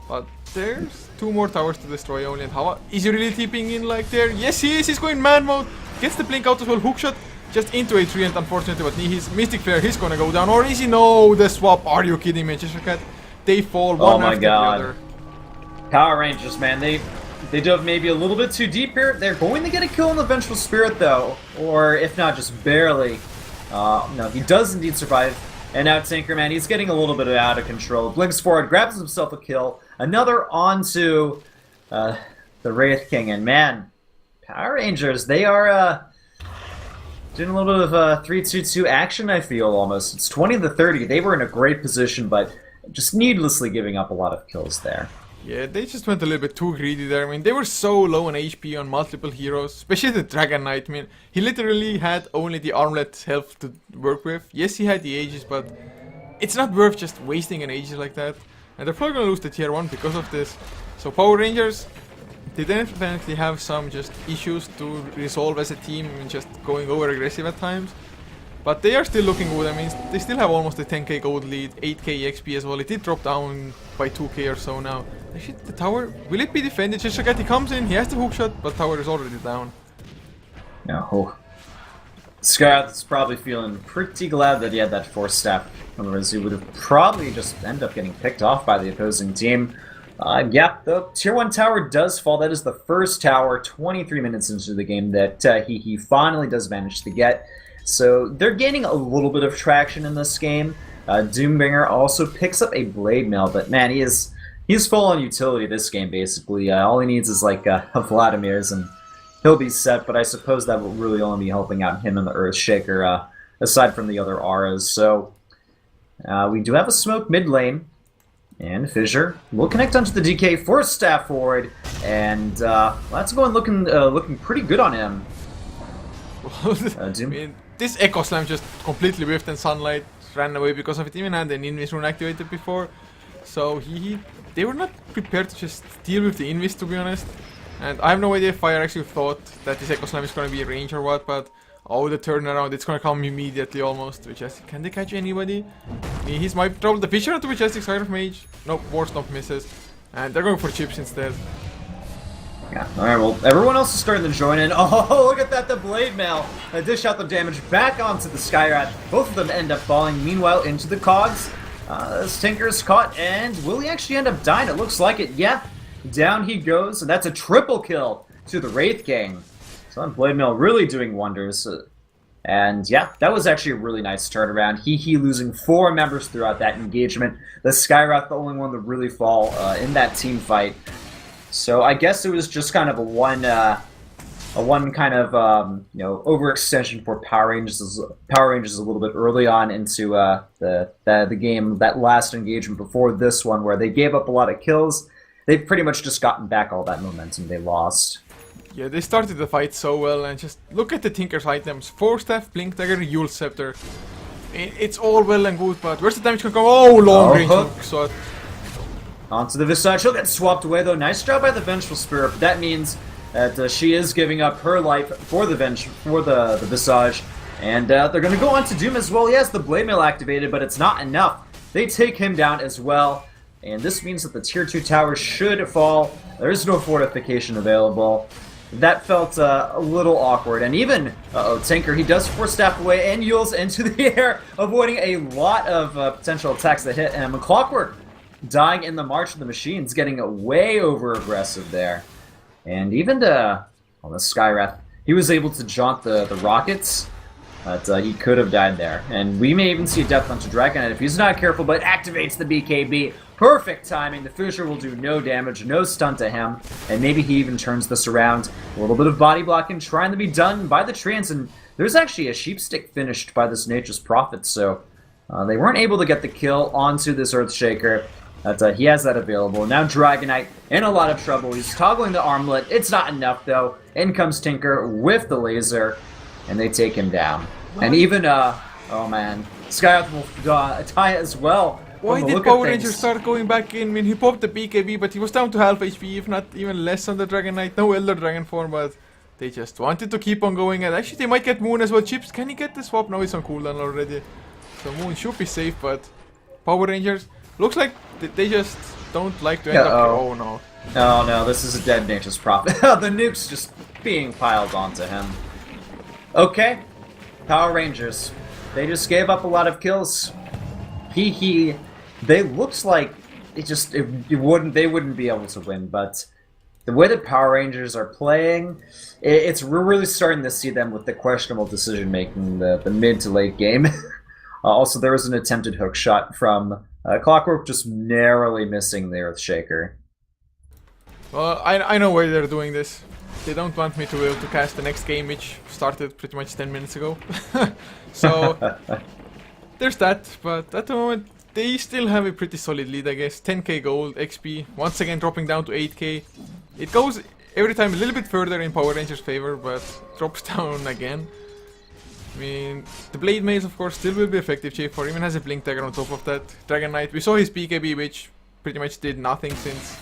But there's 2 more towers to destroy only, and how is he really tipping in like there? Yes he is, he's going man mode, gets the blink out as well, hookshot just into a tree, and unfortunately but his Mystic Flare, he's gonna go down, or is he? No, the swap, are you kidding me? Just look at, they fall one after the other. Power Rangers, man, they dove maybe a little bit too deep here. They're going to get a kill on the Vengeful Spirit, though. Or, if not, just barely. No, he does indeed survive. And now Tinkerman, he's getting a little bit out of control. Blinks forward, grabs himself a kill. Another onto the Wraith King. And man, Power Rangers, they are doing a little bit of 3-2-2 action, I feel, almost. It's 20-30. They were in a great position, but just needlessly giving up a lot of kills there. Yeah, they just went a little bit too greedy there. I mean, they were so low on HP on multiple heroes, especially the Dragon Knight. I mean, he literally had only the armlet health to work with. Yes, he had the Aegis, but it's not worth just wasting an Aegis like that. And they're probably gonna lose the tier 1 because of this. So Power Rangers, they definitely have some just issues to resolve as a team and just going over aggressive at times. But they are still looking good. I mean, they still have almost a 10k gold lead, 8k XP as well. It did drop down by 2k or so now. Actually, the tower, will it be defended? Shishigati comes in, he has the hookshot, but tower is already down. No. Scott is probably feeling pretty glad that he had that force staff. Otherwise, he would have probably just ended up getting picked off by the opposing team. Yeah, the Tier 1 tower does fall. That is the first tower 23 minutes into the game that HEHE finally does manage to get. So they're gaining a little bit of traction in this game. Doombringer also picks up a blade mail, but man, he's full on utility this game, basically. All he needs is like a Vladimir's and he'll be set, but I suppose that will really only be helping out him and the Earthshaker, aside from the other auras. So we do have a smoke mid lane, and Fissure will connect onto the DK Force Staff forward, and that's going looking pretty good on him. I mean, this Echo Slam just completely whiffed and Sunlight ran away because of it. Even had an Invis rune activated before, so they were not prepared to just deal with the Invis, to be honest. And I have no idea if Fire actually thought that this Echo Slam is going to be a range or what, but oh, the turnaround, it's going to come immediately almost. Can they catch anybody? He's might trouble the Fissure onto Majestic Side of Mage. Nope, War Stomp misses. And they're going for chips instead. Yeah, alright, well, everyone else is starting to join in. Oh, look at that, the Blade Mail! Dish out the damage back onto the Skyrat. Both of them end up falling, meanwhile, into the Cogs. Tinker's caught, and will he actually end up dying? It looks like it, yeah. Down he goes, and that's a triple kill to the Wraith King. So that Blade Mail really doing wonders. And yeah, that was actually a really nice turnaround. HEHE losing 4 members throughout that engagement. The Skyrat, the only one to really fall in that team fight. So I guess it was just kind of a one kind of overextension for Power Rangers. Power Rangers a little bit early on into the game, that last engagement before this one, where they gave up a lot of kills. They've pretty much just gotten back all that momentum they lost. Yeah, they started the fight so well, and just look at the Tinker's items. Force Staff, Blink Dagger, Yule Scepter. It's all well and good, but where's the damage gonna come? Oh, long range hook. So onto the Visage. She'll get swapped away though. Nice job by the Vengeful Spirit. But that means that she is giving up her life for the the Visage. And they're gonna go on to Doom as well. He has the Blade Mail activated, but it's not enough. They take him down as well. And this means that the Tier 2 tower should fall. There is no fortification available. That felt a little awkward. And even, Tinker, he does Force Staff away and Yules into the air, avoiding a lot of potential attacks that hit. And Clockwork dying in the March of the Machines, getting way over aggressive there. And even the Skywrath, he was able to jaunt the rockets, but he could have died there. And we may even see a Death Hunter Dragonite if he's not careful, but activates the BKB. Perfect timing. The Fissure will do no damage, no stun to him, and maybe he even turns this around. A little bit of body blocking trying to be done by the Trance, and there's actually a Sheepstick finished by this Nature's Prophet, so they weren't able to get the kill onto this Earthshaker. He has that available. Now Dragonite in a lot of trouble. He's toggling the armlet. It's not enough, though. In comes Tinker with the laser, and they take him down. And even, oh man, Skyrath will die as well. Why did Power Rangers start going back in? I mean, he popped the BKB, but he was down to half HP, if not even less on the Dragonite. No Elder Dragon form, but they just wanted to keep on going. And actually, they might get Moon as well. Chips, can he get the swap? No, he's on cooldown already. So Moon should be safe, but Power Rangers, looks like they just don't like to end up here. Oh no. Oh no, this is a dead Nature's Prophet. The nuke's just being piled onto him. Okay, Power Rangers. They just gave up a lot of kills. They looks like they wouldn't be able to win, but the way that Power Rangers are playing, we're really starting to see them with the questionable decision making the mid to late game. Also, there was an attempted hook shot from Clockwork, just narrowly missing the Earthshaker. Well, I know why they're doing this. They don't want me to be able to cast the next game, which started pretty much 10 minutes ago. So there's that, but at the moment they still have a pretty solid lead, I guess. 10k gold, XP, once again dropping down to 8k. It goes every time a little bit further in Power Rangers' favor, but drops down again. I mean, the Blade Maze, of course, still will be effective. J4 even has a Blink Dagger on top of that. Dragonite, we saw his BKB, which pretty much did nothing since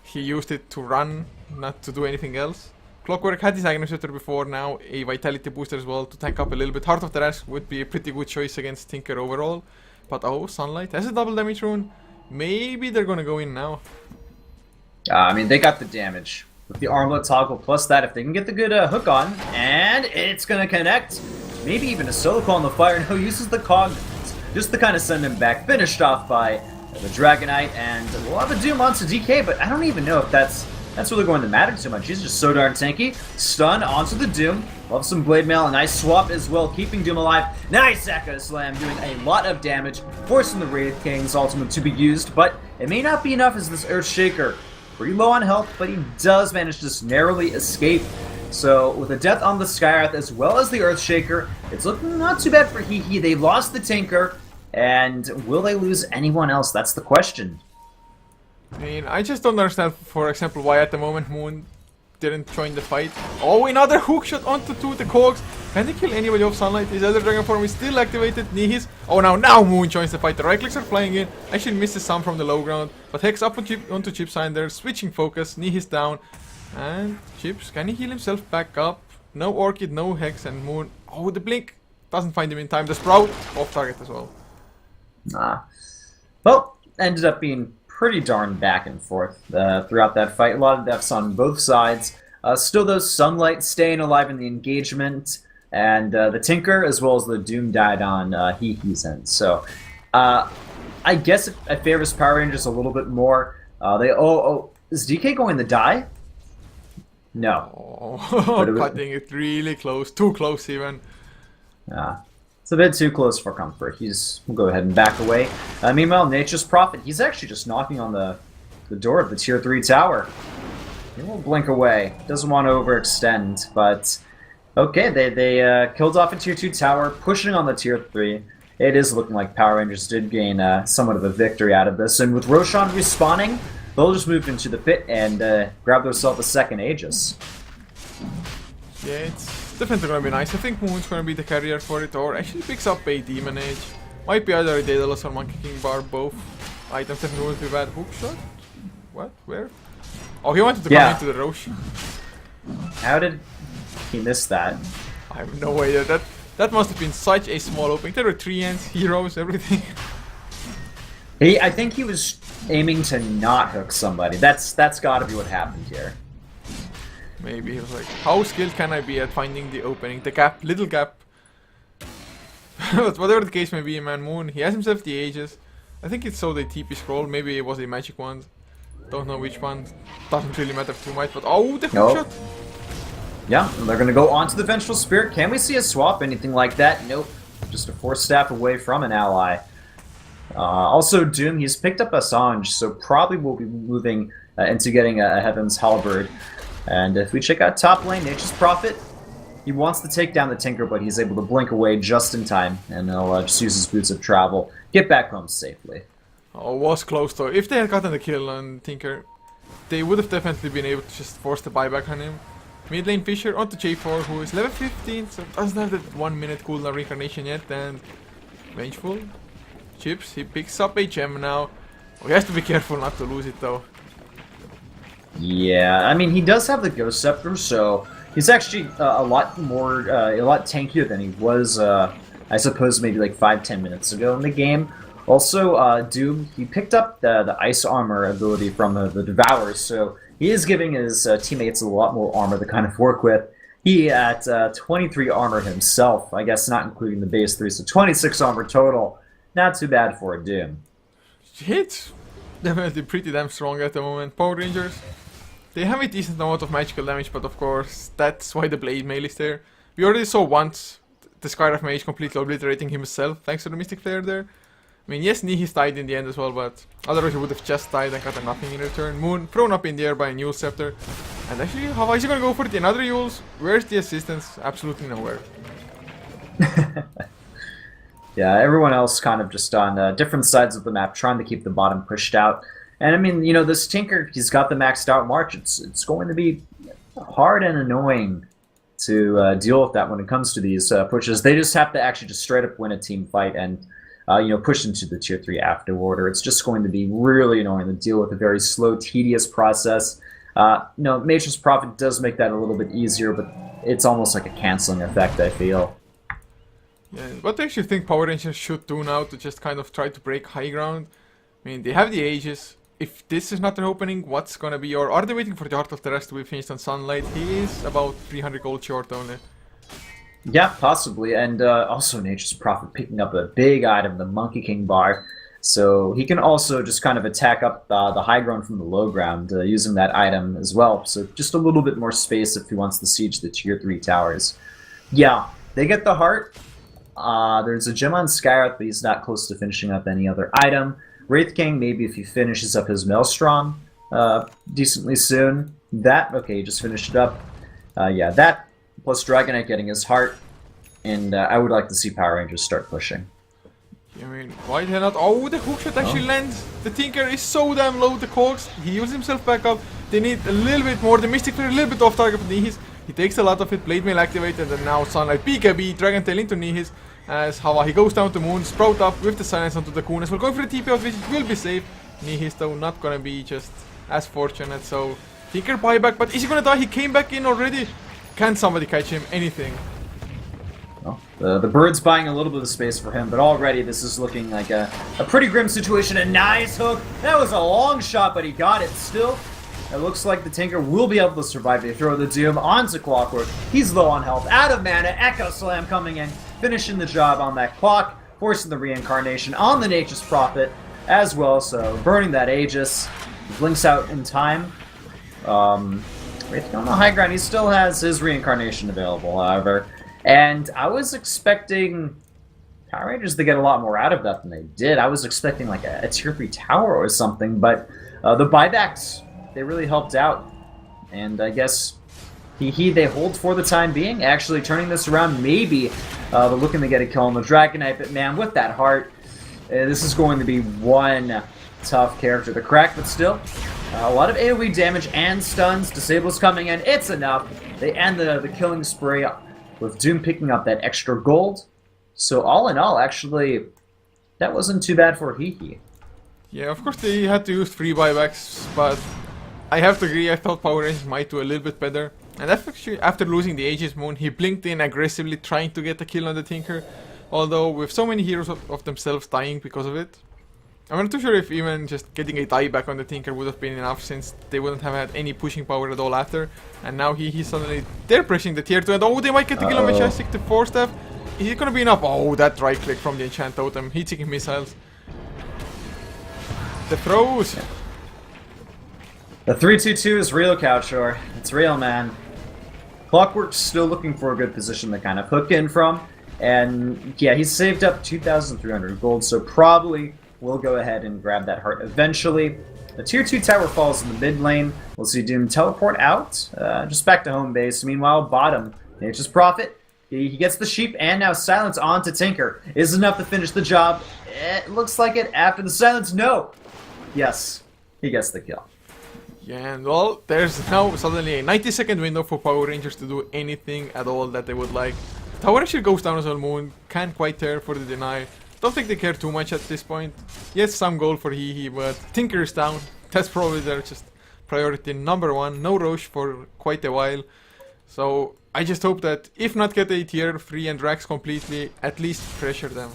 he used it to run, not to do anything else. Clockwork had his Agnes Sweater before, now a Vitality booster as well to tank up a little bit. Heart of the Rask would be a pretty good choice against Tinker overall. But oh, Sunlight has a double damage rune. Maybe they're gonna go in now. I mean, they got the damage. With the armlet toggle plus that, if they can get the good hook on, and it's gonna connect. maybe even a solo call on the fire. No, uses the cognites just to kind of send him back. Finished off by the Dragonite, and we'll have a Doom onto DK, but I don't even know if that's really going to matter too much. He's just so darn tanky. Stun onto the Doom. Love some Blade Mail. A nice swap as well, keeping Doom alive. Nice Echo Slam, doing a lot of damage, forcing the Wraith King's ultimate to be used, but it may not be enough as this Earthshaker pretty low on health, but he does manage to just narrowly escape. So with a death on the Skywrath as well as the Earthshaker, it's looking not too bad for HEHE. They lost the Tinker, and will they lose anyone else? That's the question. I mean, I just don't understand, for example, why at the moment Moon didn't join the fight. Oh, another hookshot onto the cogs. Can they kill anybody off Sunlight? His other Dragon Form is still activated. Nihis. Oh, now Moon joins the fight. The right clicks are flying in. Actually misses some from the low ground. But Hex up onto Chipside there. Switching focus. Nihis down. And Chips, can he heal himself back up? No Orchid, no Hex, and Moon. Oh, the Blink doesn't find him in time. The Sprout off target as well. Well, ended up being pretty darn back and forth throughout that fight. A lot of deaths on both sides. Still, though, Sunlight staying alive in the engagement, and the Tinker as well as the Doom died on HEHE's end. So, I guess it favors Power Rangers a little bit more. Is DK going to die? No. Oh, cutting it really close. Too close, even. It's a bit too close for comfort. We'll go ahead and back away. Meanwhile, Nature's Prophet, he's actually just knocking on the door of the Tier 3 tower. He won't blink away. Doesn't want to overextend, but okay, they killed off a Tier 2 tower, pushing on the Tier 3. It is looking like Power Rangers did gain somewhat of a victory out of this, and with Roshan respawning, they'll just move into the pit and grab themselves a second Aegis. Yeah, it's definitely gonna be nice. I think Moon's gonna be the carrier for it, or actually picks up a Demon Age. Might be either a Daedalus or Monkey King Bar, both items definitely won't be bad. Hookshot? What? Where? Oh, he wanted to come into the Roche. How did he miss that? I have no idea. That must have been such a small opening. There were 3 ends, heroes, everything. I think he was aiming to not hook somebody. That's gotta be what happened here. Maybe he was like, how skilled can I be at finding the opening? The gap, little gap. But whatever the case may be, man, Moon, he has himself the Aegis. I think it's so the TP scroll, maybe it was a magic wand. Don't know which one. Doesn't really matter too much, but oh, the hookshot! Yeah, they're gonna go on to the Vengeful Spirit. Can we see a swap, anything like that? Nope. Just a Force Staff away from an ally. Also, Doom, he's picked up Assange, so probably will be moving into getting a Heaven's Halberd. And if we check out top lane, Nature's Prophet, he wants to take down the Tinker, but he's able to blink away just in time, and he'll just use his Boots of Travel, get back home safely. Oh, was close though. If they had gotten the kill on Tinker, they would have definitely been able to just force the buyback on him. Mid lane Fisher onto J4, who is level 15, so doesn't have that 1 minute cooldown reincarnation yet, and Vengeful. Chips, he picks up a gem now. Oh, he has to be careful not to lose it though. Yeah, I mean, he does have the Ghost Scepter, so he's actually a lot tankier than he was, I suppose, maybe like 5-10 minutes ago in the game. Also, Doom, he picked up the Ice Armor ability from the Devour, so he is giving his teammates a lot more armor to kind of work with. He at 23 armor himself, I guess not including the base 3, so 26 armor total. Not too bad for a Doom. It's definitely pretty damn strong at the moment. Power Rangers, they have a decent amount of magical damage, but of course, that's why the Blade Mail is there. We already saw once the Skywrath Mage completely obliterating himself thanks to the Mystic Flare there. I mean, yes, Nihis died in the end as well, but otherwise he would have just died and gotten nothing in return. Moon thrown up in the air by a Yule Scepter. And actually, how is he gonna go for it? Another Yules? Where's the assistance? Absolutely nowhere. Yeah, everyone else kind of just on different sides of the map, trying to keep the bottom pushed out. And I mean, you know, this Tinker, he's got the maxed out March. It's going to be hard and annoying to deal with that when it comes to these pushes. They just have to actually just straight up win a team fight and you know, push into the tier 3 after order. It's just going to be really annoying to deal with a very slow, tedious process. You know, Nature's Prophet does make that a little bit easier, but it's almost like a canceling effect, I feel. Yeah, what do you actually think Power Rangers should do now to just kind of try to break high ground? I mean, they have the Aegis. If this is not their opening, what's gonna be? Or are they waiting for the Heart of the Rest to be finished on Sunlight? He is about 300 gold short only. Yeah, possibly. And also Nature's Prophet picking up a big item, the Monkey King bar. So he can also just kind of attack up the high ground from the low ground using that item as well. So just a little bit more space if he wants to siege the tier 3 towers. Yeah, they get the heart. There's a gem on Skyroth, but he's not close to finishing up any other item. Wraith King, maybe if he finishes up his Maelstrom decently soon. That, okay, he just finished it up. Yeah, that plus Dragonite getting his heart. And I would like to see Power Rangers start pushing. I mean, why the hell not? Oh, the hookshot actually lands. The Tinker is so damn low, the cogs. He heals himself back up. They need a little bit more. The Mystic Flare a little bit off target for Nihis. He takes a lot of it. Blade Mail activated, and now Sunlight BKB, Dragon Tail into Nihis. As Hava, he goes down to Moon, Sprout up with the silence onto the Kunas. We're going for the TP out, which will be safe. Nihis, though, not gonna be just as fortunate. So, Tinker buyback, but is he gonna die? He came back in already. Can somebody catch him? Anything? Well, the bird's buying a little bit of space for him, but already this is looking like a pretty grim situation. A nice hook. That was a long shot, but he got it still. It looks like the Tinker will be able to survive. They throw the Doom onto Clockwork. He's low on health, out of mana. Echo Slam coming in, finishing the job on that clock, forcing the reincarnation on the Nature's Prophet as well. So burning that Aegis. He blinks out in time. Wraith on the high ground. He still has his reincarnation available, however. And I was expecting Power Rangers to get a lot more out of that than they did. I was expecting like a tier 3 tower or something, but the buybacks, they really helped out. And I guess they hold for the time being, actually turning this around. Maybe they're looking to get a kill on the Dragonite, but man, with that heart, this is going to be one tough character to crack, but still, a lot of AoE damage and stuns. Disable's coming in, it's enough. They end the killing spree with Doom picking up that extra gold. So all in all, actually, that wasn't too bad for HEHE. Yeah, of course they had to use 3 buybacks, but I have to agree, I thought Power Rangers might do a little bit better. And actually, after losing the Aegis Moon, he blinked in aggressively trying to get a kill on the Tinker. Although, with so many heroes of themselves dying because of it, I'm not too sure if even just getting a dieback on the Tinker would have been enough, since they wouldn't have had any pushing power at all after. And now he's suddenly, they're pressing the tier 2, and oh, they might get the kill on Majestic, the 4-staff. Is it gonna be enough? Oh, that right click from the enchant totem, heat-seeking missiles. The throws! Yeah. The 3-2-2 is real, Couchor. It's real, man. Clockwork's still looking for a good position to kind of hook in from. And yeah, he's saved up 2,300 gold, so probably we'll go ahead and grab that heart eventually. The tier 2 tower falls in the mid lane. We'll see Doom teleport out, just back to home base. Meanwhile, bottom, Nature's Prophet, he gets the sheep, and now silence onto Tinker. Is enough to finish the job. It looks like it after the silence. No! Yes, he gets the kill. Yeah, and well, there's now suddenly a 90-second window for Power Rangers to do anything at all that they would like. Tower actually goes down as well. Moon can't quite tear for the deny. Don't think they care too much at this point. Yes, some goal for HEHE, but Tinker is down. That's probably their just priority number 1. No Roche for quite a while. So I just hope that if not get a tier 3 and Drax completely, at least pressure them.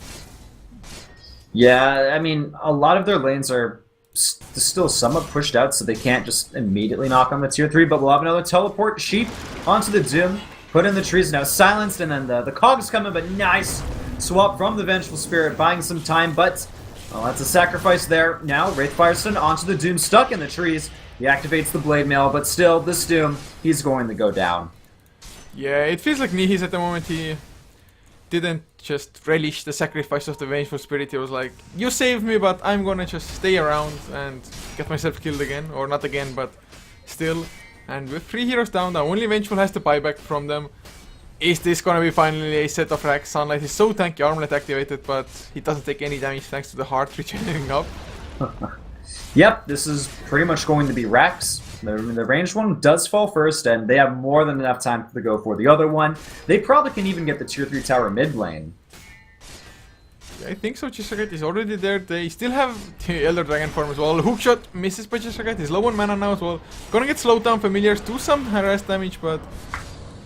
Yeah, I mean, a lot of their lanes are still somewhat pushed out, so they can't just immediately knock on the tier 3, but we'll have another teleport sheep onto the Doom, put in the trees, now silenced, and then the cogs come in, but nice swap from the Vengeful Spirit, buying some time, but well, that's a sacrifice there. Now, Wraith Firestone onto the Doom, stuck in the trees. He activates the Blade Mail, but still, this Doom, he's going to go down. Yeah, it feels like Nihis at the moment, he didn't just relish the sacrifice of the Vengeful Spirit. He was like, you saved me, but I'm gonna just stay around and get myself killed again. Or not again, but still. And with 3 heroes down, now only Vengeful has the buyback from them. Is this gonna be finally a set of racks? Sunlight is so tanky, Armlet activated, but he doesn't take any damage thanks to the heart regenerating up. Yep, this is pretty much going to be racks. The ranged one does fall first, and they have more than enough time to go for the other one. They probably can even get the tier 3 tower mid lane. I think so. Chisagate is already there. They still have the Elder Dragon form as well. Hookshot misses by Chisagate. He's low on mana now as well. Gonna get slowed down. Familiars do some harass damage, but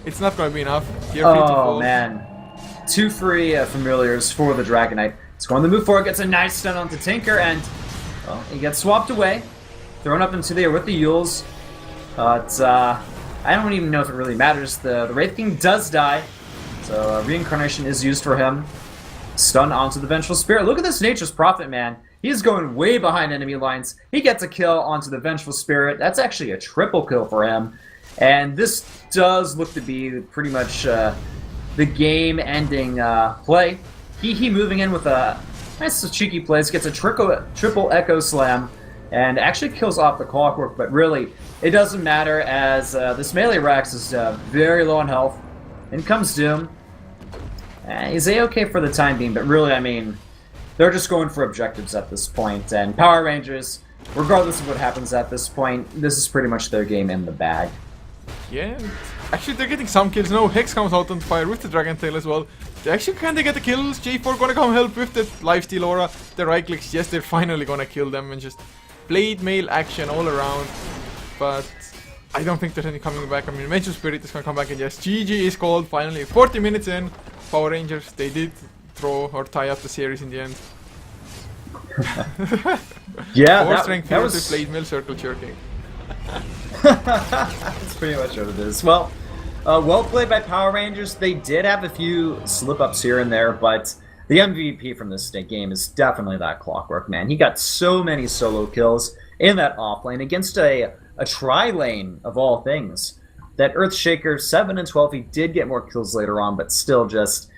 it's not gonna be enough. Tier 3 to fall. Oh man, 2 free familiars for the Dragonite. It's going to move forward, gets a nice stun onto Tinker, and well, he gets swapped away. Thrown up into the air with the Yules. But I don't even know if it really matters. The Wraith King does die. So So reincarnation is used for him. Stun onto the Vengeful Spirit. Look at this Nature's Prophet, man. He's going way behind enemy lines. He gets a kill onto the Vengeful Spirit. That's actually a triple kill for him. And this does look to be pretty much the game-ending play. HEHE moving in with a nice cheeky plays, gets a triple Echo Slam, and actually kills off the Clockwork, but really, it doesn't matter as this melee Rax is very low on health. In comes Doom. He's A-okay for the time being, but really, I mean, they're just going for objectives at this point, and Power Rangers, regardless of what happens at this point, this is pretty much their game in the bag. Yeah, actually they're getting some kills now. Hex comes out on fire with the Dragon Tail as well. Actually, can they get the kills? J4 gonna come help with the lifesteal aura. The right clicks, yes, they're finally gonna kill them and just blade mail action all around. But I don't think there's any coming back. I mean, Vengeful Spirit is gonna come back and yes, GG is called finally. 40 minutes in, Power Rangers, they did throw or tie up the series in the end. Yeah, 4 strength that heroes was... with blade mail circle jerking. That's pretty much what it is. Well, well played by Power Rangers. They did have a few slip-ups here and there, but the MVP from this game is definitely that Clockwork, man. He got so many solo kills in that offlane against a tri-lane, of all things. That Earthshaker, 7 and 12, he did get more kills later on, but still just,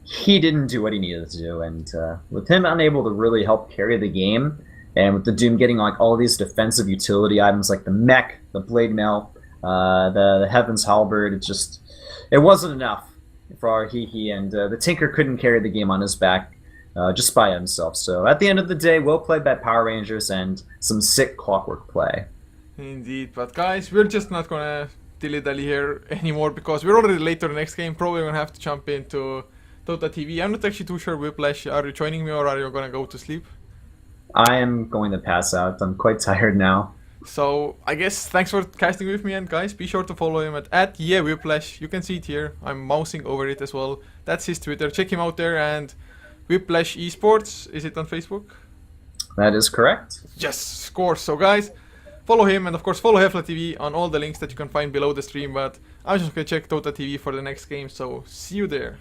he didn't do what he needed to do. And with him unable to really help carry the game, and with the Doom getting like all these defensive utility items like the mech, the blade mail, the Heaven's Halberd, it wasn't enough for our HEHE, and the Tinker couldn't carry the game on his back just by himself. So at the end of the day, well played by Power Rangers and some sick Clockwork play. Indeed, but guys, we're just not gonna dilly-dally here anymore because we're already late to the next game. Probably gonna have to jump into Dota TV. I'm not actually too sure, Whiplash, are you joining me or are you gonna go to sleep? I am going to pass out. I'm quite tired now. So, I guess thanks for casting with me, and guys, be sure to follow him at Whiplash. You can see it here. I'm mousing over it as well. That's his Twitter. Check him out there, and Whiplash Esports, is it on Facebook? That is correct. Yes, score. So, guys, follow him, and of course, follow HeflaTV on all the links that you can find below the stream. But I'm just gonna check Dota TV for the next game, so see you there.